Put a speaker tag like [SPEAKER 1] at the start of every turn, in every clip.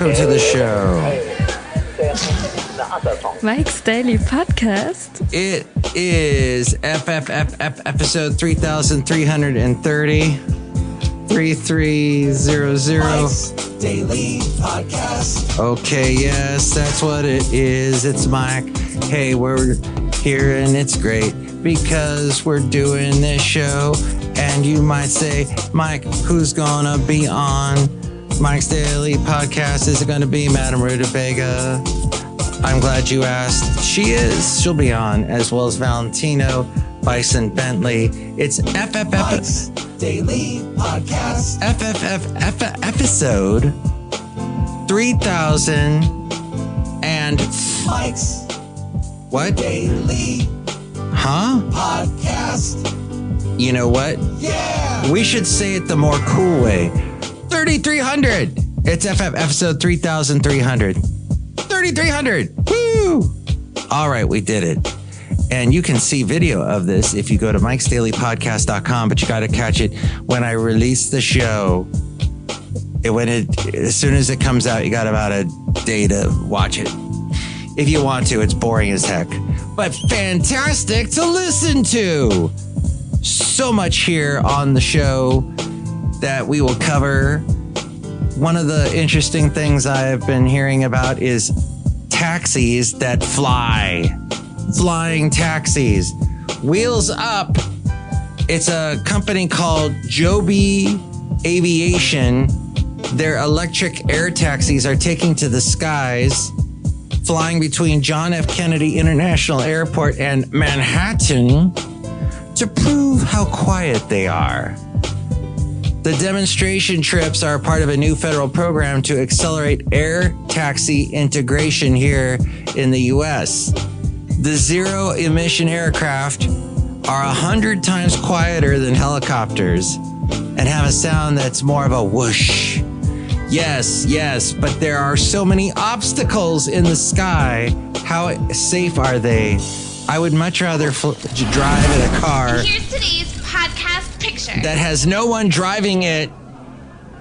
[SPEAKER 1] welcome to the show.
[SPEAKER 2] Mike's Daily Podcast.
[SPEAKER 1] It is episode 3330. 3300.
[SPEAKER 3] Mike's Daily Podcast.
[SPEAKER 1] Okay, yes, that's what it is. It's Mike. Hey, we're here and it's great because we're doing this show. And you might say, Mike, who's gonna be on Mike's Daily Podcast? Is it gonna be Madame Rootabega? I'm glad you asked. She is. She'll be on, as well as Valentino, Bison Bentley. It's
[SPEAKER 3] Mike's Daily Podcast.
[SPEAKER 1] episode 3000 and
[SPEAKER 3] Mike's
[SPEAKER 1] what?
[SPEAKER 3] Daily Podcast.
[SPEAKER 1] You know what?
[SPEAKER 3] Yeah.
[SPEAKER 1] We should say it the more cool way. 3300. It's episode 3300. 3300. Woo! All right, we did it. And you can see video of this if you go to mikesdailypodcast.com, but you got to catch it when I release the show. As soon as it comes out, you got about a day to watch it. If you want to, it's boring as heck, but fantastic to listen to. So much here on the show that we will cover. One of the interesting things I've been hearing about is taxis that fly. Flying taxis. Wheels Up. It's a company called Joby Aviation. Their electric air taxis are taking to the skies, flying between John F. Kennedy International Airport and Manhattan to prove how quiet they are. The demonstration trips are part of a new federal program to accelerate air taxi integration here in the U.S. The zero-emission aircraft are 100 times quieter than helicopters and have a sound that's more of a whoosh. Yes, but there are so many obstacles in the sky. How safe are they? I would much rather drive in a car.
[SPEAKER 4] Here's today's podcast picture
[SPEAKER 1] that has no one driving it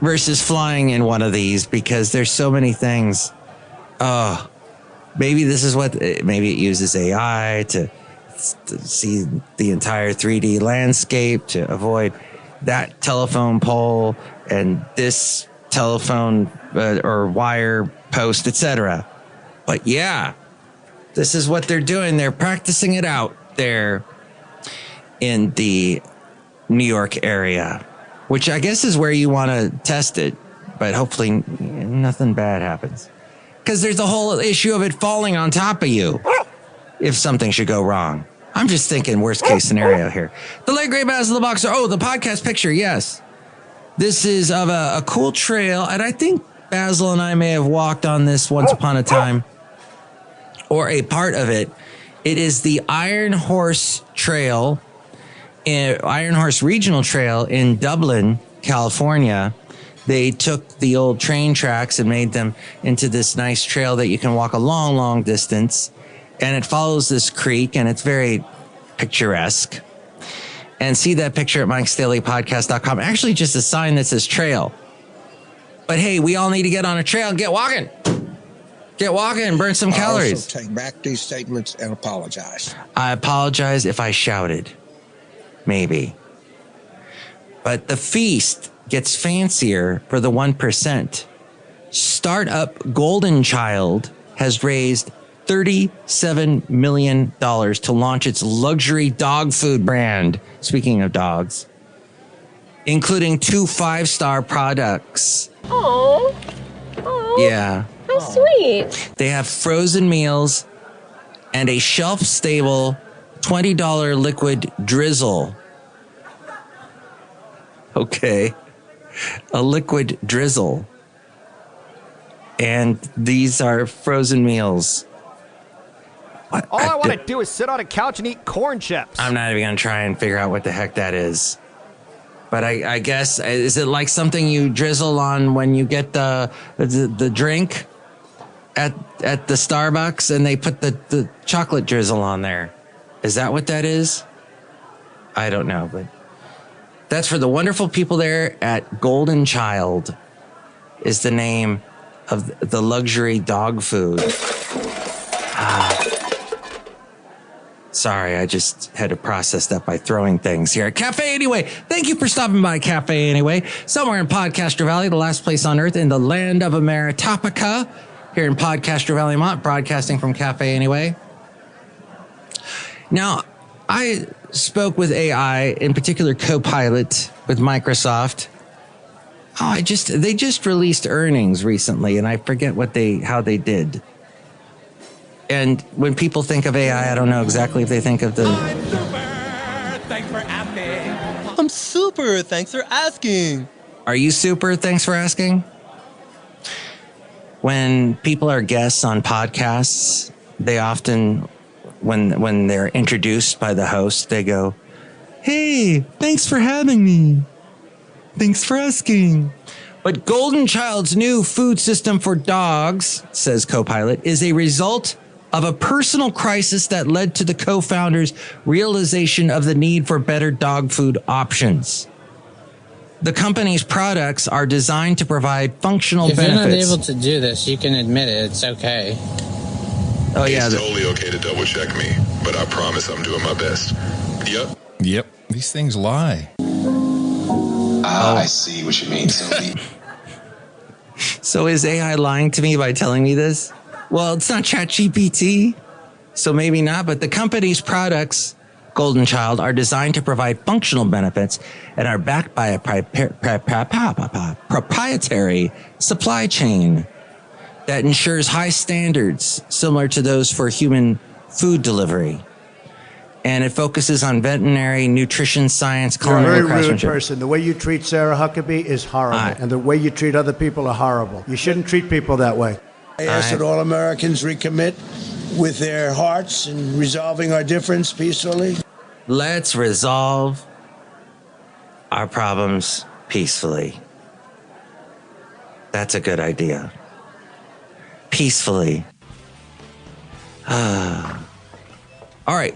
[SPEAKER 1] versus flying in one of these, because there's so many things. Oh, maybe this is maybe it uses AI to see the entire 3D landscape to avoid that telephone pole and this telephone or wire post, etc. But yeah, this is what they're doing. They're practicing it out there in the New York area, which I guess is where you want to test it, but hopefully nothing bad happens, because there's the whole issue of it falling on top of you if something should go wrong. I'm just thinking worst case scenario here. The late great Basil the Boxer. Oh, the podcast picture. Yes. This is of a cool trail. And I think Basil and I may have walked on this once upon a time, or a part of it. It is the Iron Horse Trail, Iron Horse Regional Trail in Dublin, California. They took the old train tracks and made them into this nice trail that you can walk a long, long distance. And it follows this creek, and it's very picturesque. And see that picture at mikesdailypodcast.com. Actually, just a sign that says trail. But hey, we all need to get on a trail and get walking. Get walking and burn some calories.
[SPEAKER 5] I also take back these statements and apologize.
[SPEAKER 1] I apologize if I shouted. Maybe. But the feast gets fancier for the 1%. Startup Golden Child has raised $37 million to launch its luxury dog food brand. Speaking of dogs, including 2 5-star products.
[SPEAKER 2] Oh,
[SPEAKER 1] Yeah.
[SPEAKER 2] how sweet.
[SPEAKER 1] They have frozen meals and a shelf-stable $20 liquid drizzle. Okay. A liquid drizzle. And these are frozen meals.
[SPEAKER 6] All I want to do is sit on a couch and eat corn chips.
[SPEAKER 1] I'm not even going to try and figure out what the heck that is. But I guess, is it like something you drizzle on when you get the drink at the Starbucks and they put the chocolate drizzle on there? Is that what that is? I don't know, but that's for the wonderful people there at Golden Child is the name of the luxury dog food. Sorry, I just had to process that by throwing things here at Café Anyway. Thank you for stopping by Café Anyway, somewhere in Podcastro Valley, the last place on earth in the land of Ameritopica, here in Podcastro Valley, Mont, broadcasting from Café Anyway. Now, I spoke with AI, in particular Copilot with Microsoft. They just released earnings recently, and I forget how they did. And when people think of AI, I don't know exactly if they think of the...
[SPEAKER 7] I'm super. Thanks for asking.
[SPEAKER 8] I'm super. Thanks for asking.
[SPEAKER 1] Are you super? Thanks for asking. When people are guests on podcasts, they often, when they're introduced by the host, they go, "Hey, thanks for having me. Thanks for asking." But Golden Child's new food system for dogs, says Copilot, is a result of a personal crisis that led to the co-founders' realization of the need for better dog food options. The company's products are designed to provide functional benefits.
[SPEAKER 9] If you're not able to do this, you can admit it. It's okay.
[SPEAKER 1] Oh, yeah.
[SPEAKER 10] It's totally okay to double check me, but I promise I'm doing my best.
[SPEAKER 11] Yep. These things lie.
[SPEAKER 12] I see what you mean.
[SPEAKER 1] So is AI lying to me by telling me this? Well, it's not ChatGPT, so maybe not. But the company's products, Golden Child, are designed to provide functional benefits and are backed by a proprietary supply chain that ensures high standards similar to those for human food delivery. And it focuses on veterinary, nutrition, science, culinary
[SPEAKER 13] craftsmanship. You're a very rude person. The way you treat Sarah Huckabee is horrible. And the way you treat other people are horrible. You shouldn't treat people that way.
[SPEAKER 5] I ask that all Americans recommit with their hearts in resolving our difference peacefully.
[SPEAKER 1] Let's resolve our problems peacefully. That's a good idea. Peacefully. All right.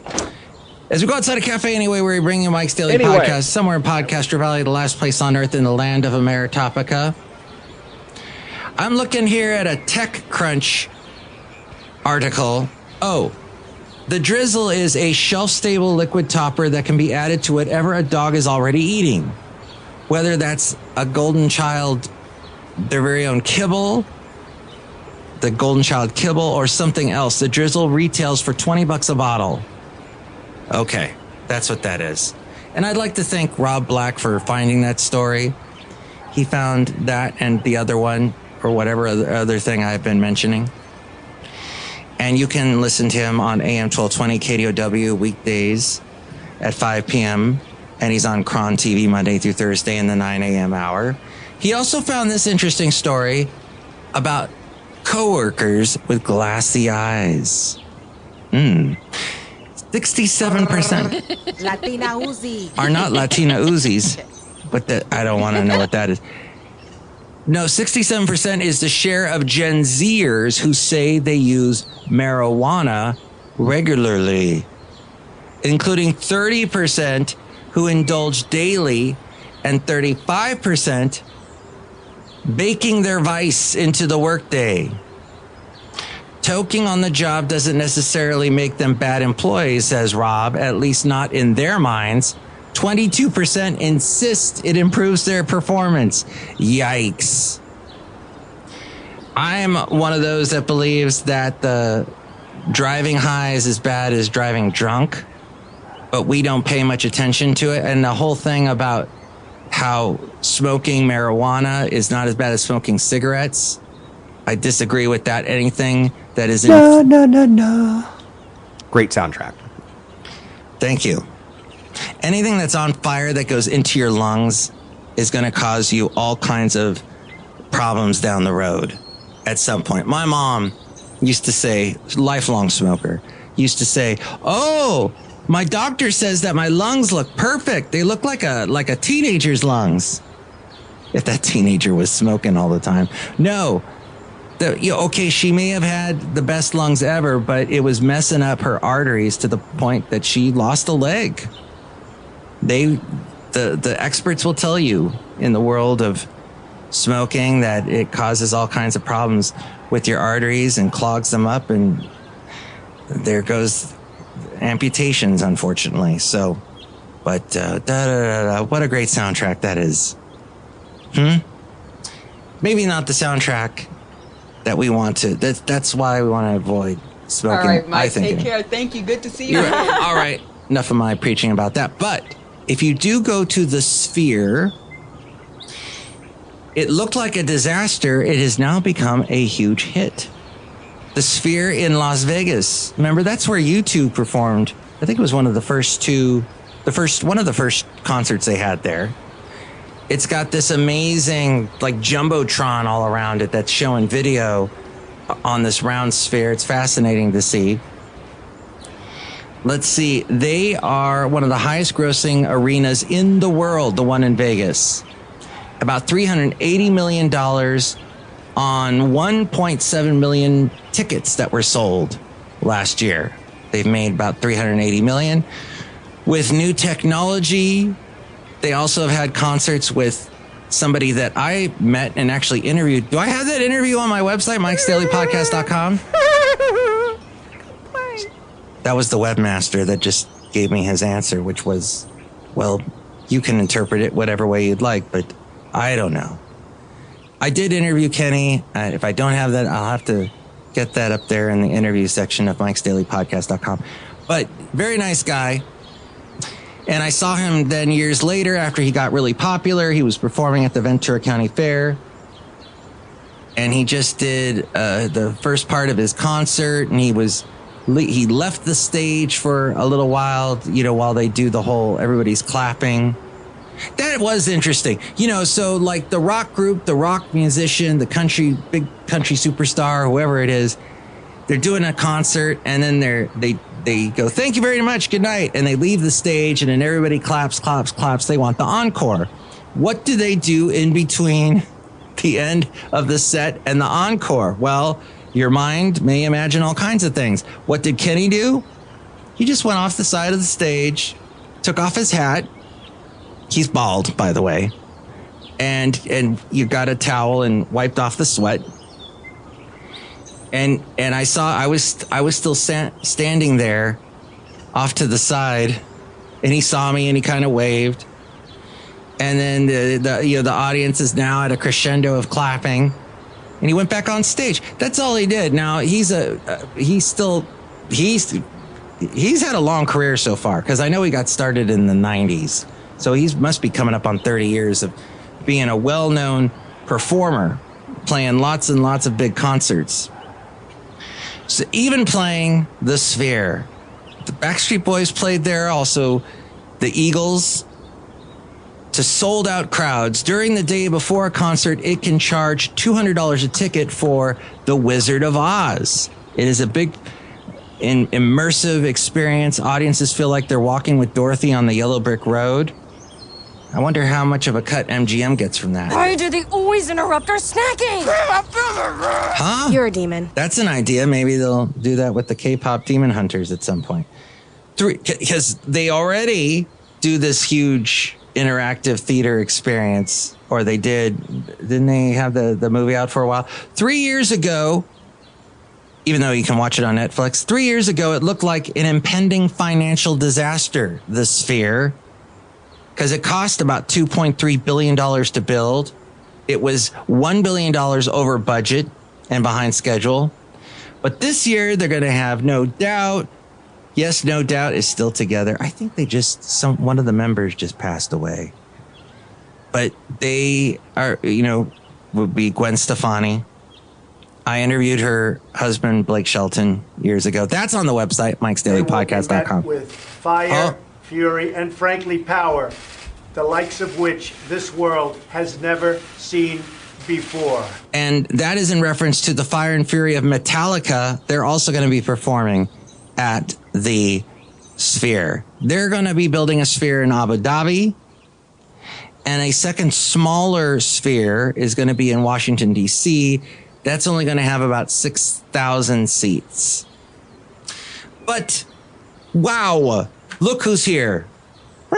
[SPEAKER 1] As we go outside of Café Anyway, we're bringing you Mike's Daily Podcast, somewhere in Podcastro Valley, the last place on earth in the land of Ameritopica. I'm looking here at a TechCrunch article. Oh, the drizzle is a shelf-stable liquid topper that can be added to whatever a dog is already eating. Whether that's a Golden Child, their very own kibble, the Golden Child kibble, or something else. The drizzle retails for $20 a bottle. Okay, that's what that is. And I'd like to thank Rob Black for finding that story. He found that and the other one, or whatever other thing I've been mentioning. And you can listen to him on AM 1220 KDOW weekdays at 5 p.m. And he's on Cron TV Monday through Thursday in the 9 a.m. hour. He also found this interesting story about coworkers with glassy eyes. 67%
[SPEAKER 14] Latina Uzi
[SPEAKER 1] are not Latina Uzis, but I don't want to know what that is. No, 67% is the share of Gen Zers who say they use marijuana regularly, including 30% who indulge daily and 35% baking their vice into the workday. Toking on the job doesn't necessarily make them bad employees, says Rob, at least not in their minds. 22% insist it improves their performance. Yikes. I'm one of those that believes that the driving high is as bad as driving drunk, but we don't pay much attention to it. And the whole thing about how smoking marijuana is not as bad as smoking cigarettes, I disagree with that. Anything that is...
[SPEAKER 6] No. Great soundtrack.
[SPEAKER 1] Thank you. Anything that's on fire that goes into your lungs is going to cause you all kinds of problems down the road at some point. My mom used to say, lifelong smoker, used to say, "Oh, my doctor says that my lungs look perfect. They look like a teenager's lungs." If that teenager was smoking all the time. No. Okay, she may have had the best lungs ever, but it was messing up her arteries to the point that she lost a leg. The experts will tell you in the world of smoking that it causes all kinds of problems with your arteries and clogs them up, and there goes amputations, unfortunately. So, but what a great soundtrack that is. Maybe not the soundtrack that we want to. That's why we want to avoid smoking.
[SPEAKER 14] All right, Mike,
[SPEAKER 1] I think.
[SPEAKER 14] take care. Thank you. Good to see you.
[SPEAKER 1] All right. Enough of my preaching about that. But if you do go to the Sphere, it looked like a disaster. It has now become a huge hit. The Sphere in Las Vegas. Remember, that's where U2 performed. I think it was one of the first concerts they had there. It's got this amazing, like, jumbotron all around it that's showing video on this round sphere. It's fascinating to see. Let's see. They are one of the highest grossing arenas in the world, the one in Vegas. About $380 million on 1.7 million tickets that were sold last year. They've made about $380 million. With new technology, they also have had concerts with somebody that I met and actually interviewed. Do I have that interview on my website, mikesdailypodcast.com? That was the webmaster that just gave me his answer, which was, well, you can interpret it whatever way you'd like, but I don't know. I did interview Kenny. If I don't have that, I'll have to get that up there in the interview section of mikesdailypodcast.com. But very nice guy. And I saw him then years later after he got really popular. He was performing at the Ventura County Fair. And he just did the first part of his concert. And he left the stage for a little while, while they do the whole, everybody's clapping. That was interesting. So like the rock group, the rock musician, the big country superstar, whoever it is, they're doing a concert and then they go, thank you very much, good night. And they leave the stage and then everybody claps. They want the encore. What do they do in between the end of the set and the encore? Well, your mind may imagine all kinds of things. What did Kenny do? He just went off the side of the stage, took off his hat. He's bald, by the way. And you got a towel and wiped off the sweat. And I was still standing there off to the side, and he saw me and he kind of waved. And then the audience is now at a crescendo of clapping, and he went back on stage. That's all he did. Now he's had a long career so far, because I know he got started in the 90s. So he must be coming up on 30 years of being a well-known performer, playing lots and lots of big concerts. So even playing the Sphere, the Backstreet Boys played there, also the Eagles, to sold-out crowds. During the day before a concert, it can charge $200 a ticket for The Wizard of Oz. It is a big immersive experience. Audiences feel like they're walking with Dorothy on the yellow brick road. I wonder how much of a cut MGM gets from that.
[SPEAKER 15] Why do they always interrupt our snacking?
[SPEAKER 1] Huh?
[SPEAKER 15] You're a demon.
[SPEAKER 1] That's an idea. Maybe they'll do that with the K-pop demon hunters at some point. Because they already do this huge interactive theater experience, or they didn't they have the movie out for a while? 3 years ago, even though you can watch it on Netflix, 3 years ago, it looked like an impending financial disaster, the Sphere, because it cost about $2.3 billion to build. It was $1 billion over budget and behind schedule. But this year, they're going to have No Doubt. Yes, No Doubt is still together. I think one of the members just passed away. But they are, would be Gwen Stefani. I interviewed her husband, Blake Shelton, years ago. That's on the website, mikesdailypodcast.com.
[SPEAKER 13] With fire, fury, and frankly, power, the likes of which this world has never seen before.
[SPEAKER 1] And that is in reference to the fire and fury of Metallica. They're also going to be performing at the Sphere. They're going to be building a Sphere in Abu Dhabi. And a second smaller Sphere is going to be in Washington, D.C. That's only going to have about 6,000 seats. But, wow, look who's here.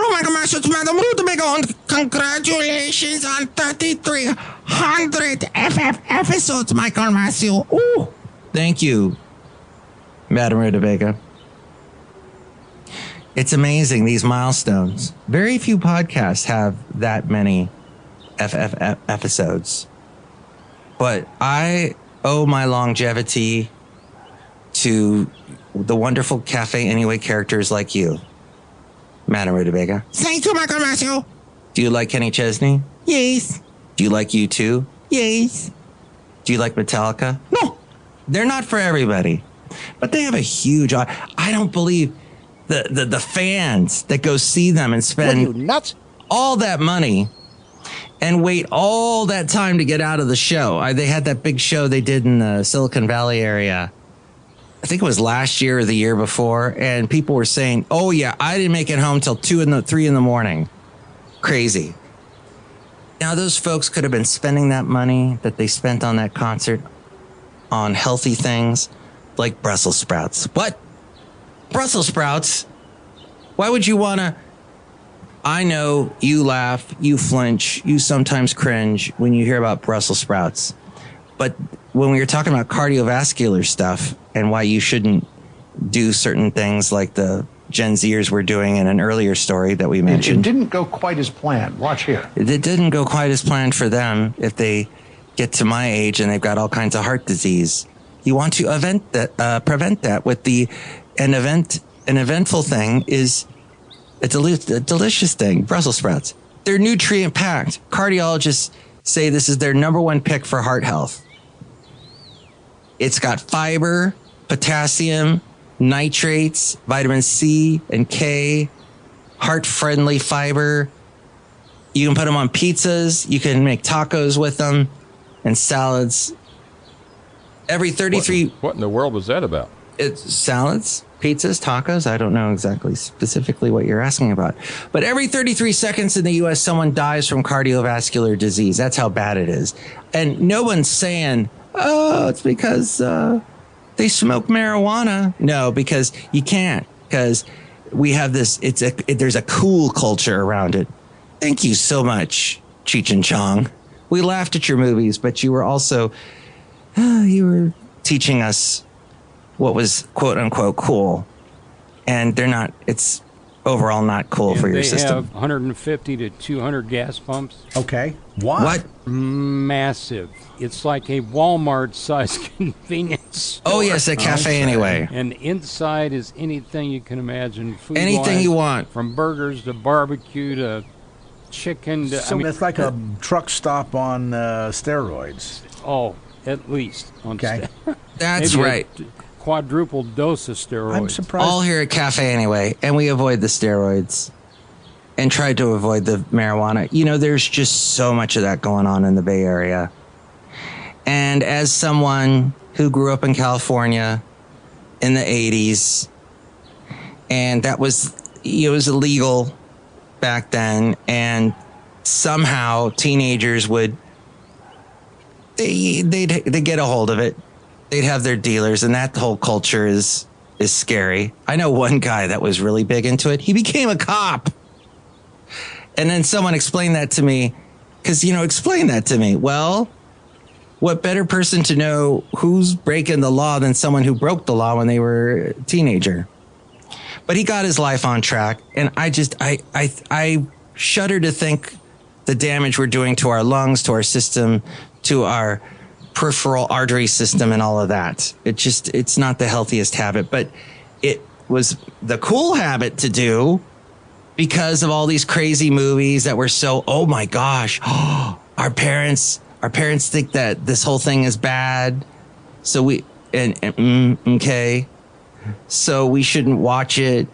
[SPEAKER 1] Hello, my commercial. It's Madame Rootabega, and congratulations on 3,300 episodes, Michael Matthew. Ooh. Thank you, Madame Rootabega. It's amazing, these milestones. Very few podcasts have that many episodes. But I owe my longevity to the wonderful Café Anyway characters like you, Madame Rootabega. Thank you, Michael Matthew. Do you like Kenny Chesney? Yes. Do you like U2? Yes. Do you like Metallica? No. They're not for everybody. But they have a huge... I don't believe the fans that go see them and spend...
[SPEAKER 14] What are you, nuts?
[SPEAKER 1] All that money and wait all that time to get out of the show. They had that big show they did in the Silicon Valley area. I think it was last year or the year before. And people were saying, oh, yeah, I didn't make it home till 3 in the morning. Crazy. Now, those folks could have been spending that money that they spent on that concert on healthy things like Brussels sprouts. What? Brussels sprouts? Why would you want to? I know you laugh, you flinch, you sometimes cringe when you hear about Brussels sprouts. But when we were talking about cardiovascular stuff and why you shouldn't do certain things like the Gen Zers were doing in an earlier story that we mentioned.
[SPEAKER 14] It didn't go quite as planned. Watch here.
[SPEAKER 1] It didn't go quite as planned for them if they get to my age and they've got all kinds of heart disease. You want to prevent that with an eventful thing is a delicious thing, Brussels sprouts. They're nutrient packed. Cardiologists say this is their number one pick for heart health. It's got fiber, potassium, nitrates, vitamin C and K, heart-friendly fiber. You can put them on pizzas. You can make tacos with them and salads. Every 33...
[SPEAKER 16] What in the world was that about?
[SPEAKER 1] It's salads, pizzas, tacos. I don't know exactly specifically what you're asking about. But every 33 seconds in the U.S., someone dies from cardiovascular disease. That's how bad it is. And no one's saying, oh, it's because they smoke marijuana. No, because you can't. Because we have this, there's a cool culture around it. Thank you so much, Cheech and Chong. We laughed at your movies, but you were also, you were teaching us what was quote unquote cool. And they're not, it's overall not cool for your system.
[SPEAKER 17] They have 150 to 200 gas pumps.
[SPEAKER 14] Okay. Why?
[SPEAKER 1] What?
[SPEAKER 17] Massive. It's like a Walmart-sized convenience store.
[SPEAKER 1] Oh, yes, a Café Anyway.
[SPEAKER 17] And inside is anything you can imagine.
[SPEAKER 1] Anything you want.
[SPEAKER 17] From burgers to barbecue to chicken.
[SPEAKER 14] So it's like a truck stop on steroids.
[SPEAKER 17] Oh, at least.
[SPEAKER 14] Okay.
[SPEAKER 1] That's right.
[SPEAKER 17] Quadruple dose of steroids.
[SPEAKER 14] I'm surprised.
[SPEAKER 1] All here at Café Anyway, and we avoid the steroids and try to avoid the marijuana. You know, there's just so much of that going on in the Bay Area. And as someone who grew up in California in the 80s, and it was illegal back then, and somehow teenagers would, they'd get a hold of it. They'd have their dealers, and that whole culture is scary. I know one guy that was really big into it. He became a cop. And then someone explained that to me, because, explain that to me. Well, what better person to know who's breaking the law than someone who broke the law when they were a teenager? But he got his life on track, and I shudder to think the damage we're doing to our lungs, to our system, to our peripheral artery system and all of that. It's not the healthiest habit, but it was the cool habit to do because of all these crazy movies that were so, oh my gosh, our parents think that this whole thing is bad. So so we shouldn't watch it.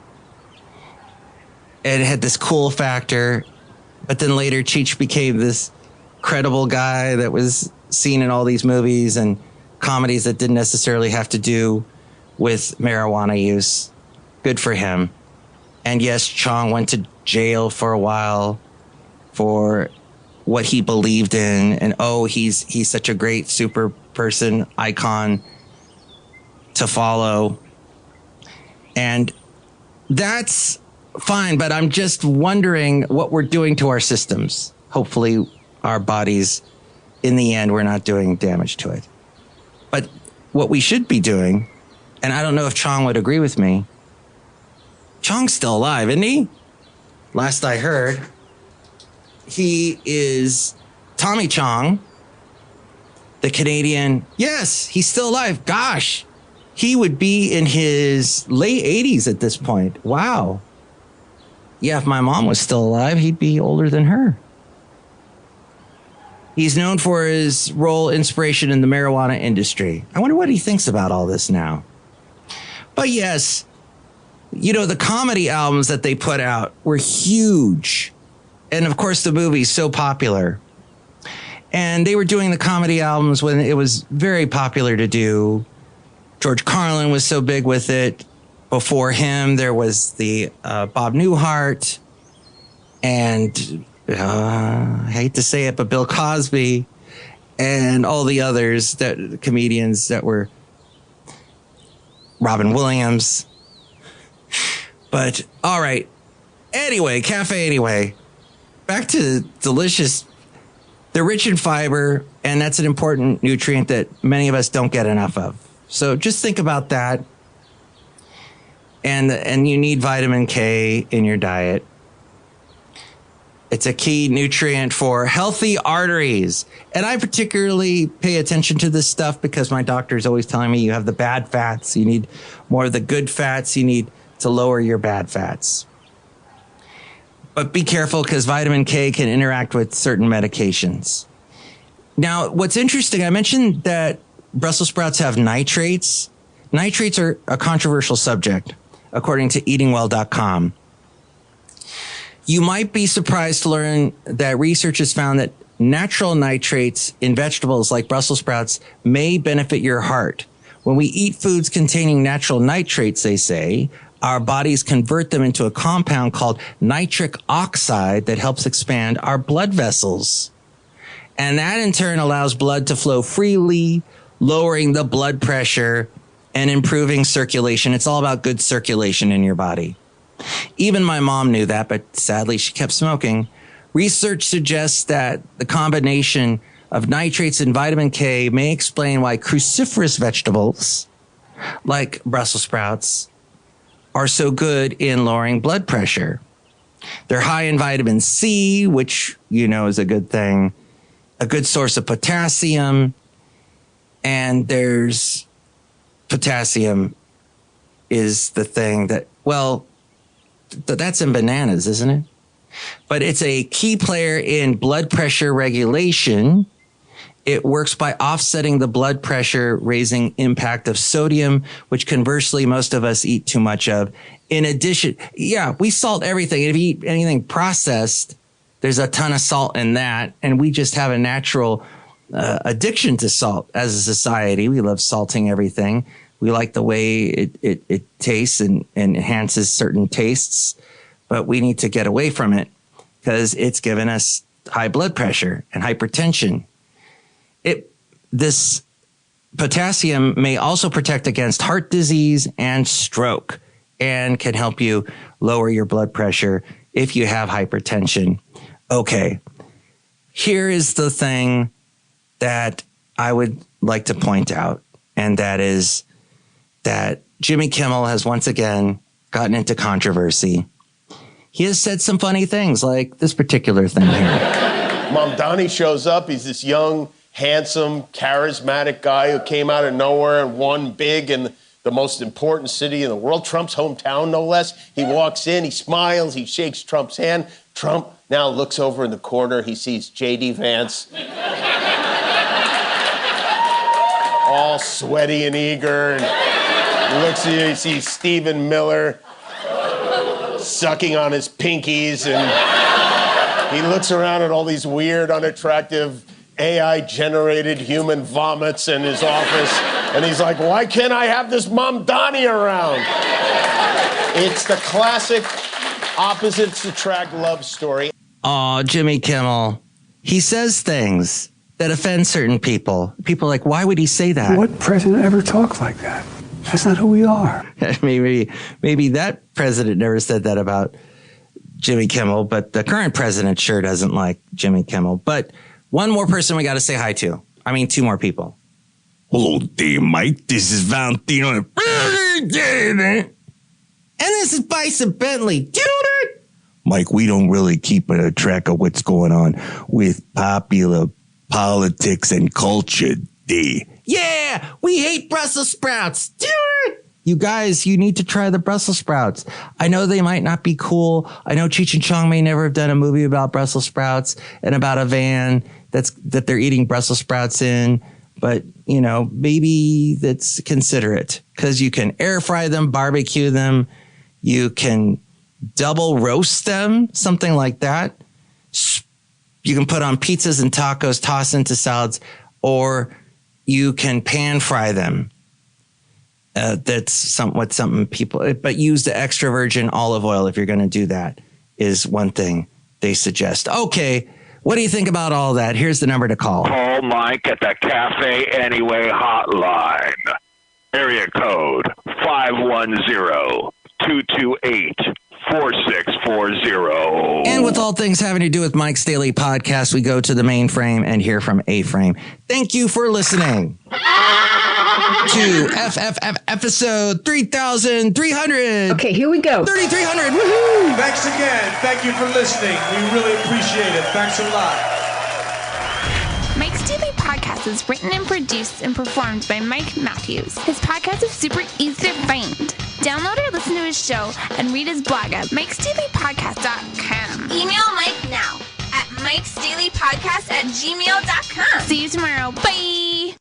[SPEAKER 1] And it had this cool factor, but then later Cheech became this credible guy that was seen in all these movies and comedies that didn't necessarily have to do with marijuana use. Good for him. And yes, Chong went to jail for a while for what he believed in. And he's such a great super person, icon to follow. And that's fine, but I'm just wondering what we're doing to our systems. Hopefully our bodies, in the end, we're not doing damage to it. But what we should be doing, and I don't know if Chong would agree with me, Chong's still alive, isn't he? Last I heard, he is Tommy Chong, the Canadian. Yes, he's still alive. Gosh, he would be in his late 80s at this point. Wow. Yeah, if my mom was still alive, he'd be older than her. He's known for his role inspiration in the marijuana industry. I wonder what he thinks about all this now. But yes, you know, the comedy albums that they put out were huge. And of course, the movie's so popular. And they were doing the comedy albums when it was very popular to do. George Carlin was so big with it. Before him, there was the Bob Newhart. And I hate to say it, but Bill Cosby and all the others, that comedians that were Robin Williams. But all right. Anyway, Café Anyway. Back to delicious. They're rich in fiber, and that's an important nutrient that many of us don't get enough of. So just think about that. And you need vitamin K in your diet. It's a key nutrient for healthy arteries. And I particularly pay attention to this stuff because my doctor is always telling me you have the bad fats. You need more of the good fats. You need to lower your bad fats. But be careful because vitamin K can interact with certain medications. Now, what's interesting, I mentioned that Brussels sprouts have nitrates. Nitrates are a controversial subject, according to eatingwell.com. You might be surprised to learn that research has found that natural nitrates in vegetables like Brussels sprouts may benefit your heart. When we eat foods containing natural nitrates, they say, our bodies convert them into a compound called nitric oxide that helps expand our blood vessels. And that in turn allows blood to flow freely, lowering the blood pressure and improving circulation. It's all about good circulation in your body. Even my mom knew that, but sadly she kept smoking. Research suggests that the combination of nitrates and vitamin K may explain why cruciferous vegetables like Brussels sprouts are so good in lowering blood pressure. They're high in vitamin C, which you know is a good thing, a good source of potassium. And there's potassium is the thing that, well, that's in bananas, isn't it? But it's a key player in blood pressure regulation. It works by offsetting the blood pressure raising impact of sodium, which conversely most of us eat too much of. In addition, yeah, we salt everything. If you eat anything processed, there's a ton of salt in that. And we just have a natural addiction to salt as a society. We love salting everything. We like the way it tastes and enhances certain tastes, but we need to get away from it because it's given us high blood pressure and hypertension. This potassium may also protect against heart disease and stroke and can help you lower your blood pressure if you have hypertension. Okay, here is the thing that I would like to point out, and that is that Jimmy Kimmel has once again gotten into controversy. He has said some funny things, like this particular thing here.
[SPEAKER 16] Mom Donnie shows up. He's this young, handsome, charismatic guy who came out of nowhere and won big in the most important city in the world, Trump's hometown, no less. He walks in, he smiles, he shakes Trump's hand. Trump now looks over in the corner. He sees J.D. Vance, all sweaty and eager. And he looks at you, he sees Stephen Miller sucking on his pinkies. And he looks around at all these weird, unattractive, AI-generated human vomits in his office, and he's like, why can't I have this Mom Donnie around? It's the classic opposites attract love story.
[SPEAKER 1] Oh, Jimmy Kimmel. He says things that offend certain people. People are like, why would he say that?
[SPEAKER 18] What president ever talks like that? That's not who we are.
[SPEAKER 1] Maybe that president never said that about Jimmy Kimmel, but the current president sure doesn't like Jimmy Kimmel. But one more person we got to say hi to. I mean, two more people.
[SPEAKER 19] Hello there, Mike. This is Valentino.
[SPEAKER 1] And this is Bison Bentley.
[SPEAKER 19] Mike, we don't really keep a track of what's going on with popular politics and culture, D.
[SPEAKER 1] Yeah, we hate Brussels sprouts. You guys, you need to try the Brussels sprouts. I know they might not be cool. I know Cheech and Chong may never have done a movie about Brussels sprouts and about a van that they're eating Brussels sprouts in. But, you know, maybe that's considerate because you can air fry them, barbecue them. You can double roast them, something like that. You can put on pizzas and tacos, toss into salads, or you can pan fry them. That's something people, but use the extra virgin olive oil if you're going to do that is one thing they suggest. Okay. What do you think about all that? Here's the number to call.
[SPEAKER 20] Call Mike at the Café Anyway hotline. Area code 510-228-4640.
[SPEAKER 1] And with all things having to do with Mike's Daily Podcast, we go to the mainframe and hear from A-Frame. Thank you for listening to FFF episode 3,300.
[SPEAKER 21] Okay, here we go.
[SPEAKER 1] 3,300. Woohoo!
[SPEAKER 22] Thanks again. Thank you for listening. We really appreciate it. Thanks a lot.
[SPEAKER 4] Mike's Daily Podcast is written and produced and performed by Mike Matthews. His podcast is super easy to find. Download or listen to his show and read his blog at mikesdailypodcast.com.
[SPEAKER 23] Email Mike now at mikesdailypodcast@gmail.com.
[SPEAKER 4] See you tomorrow. Bye.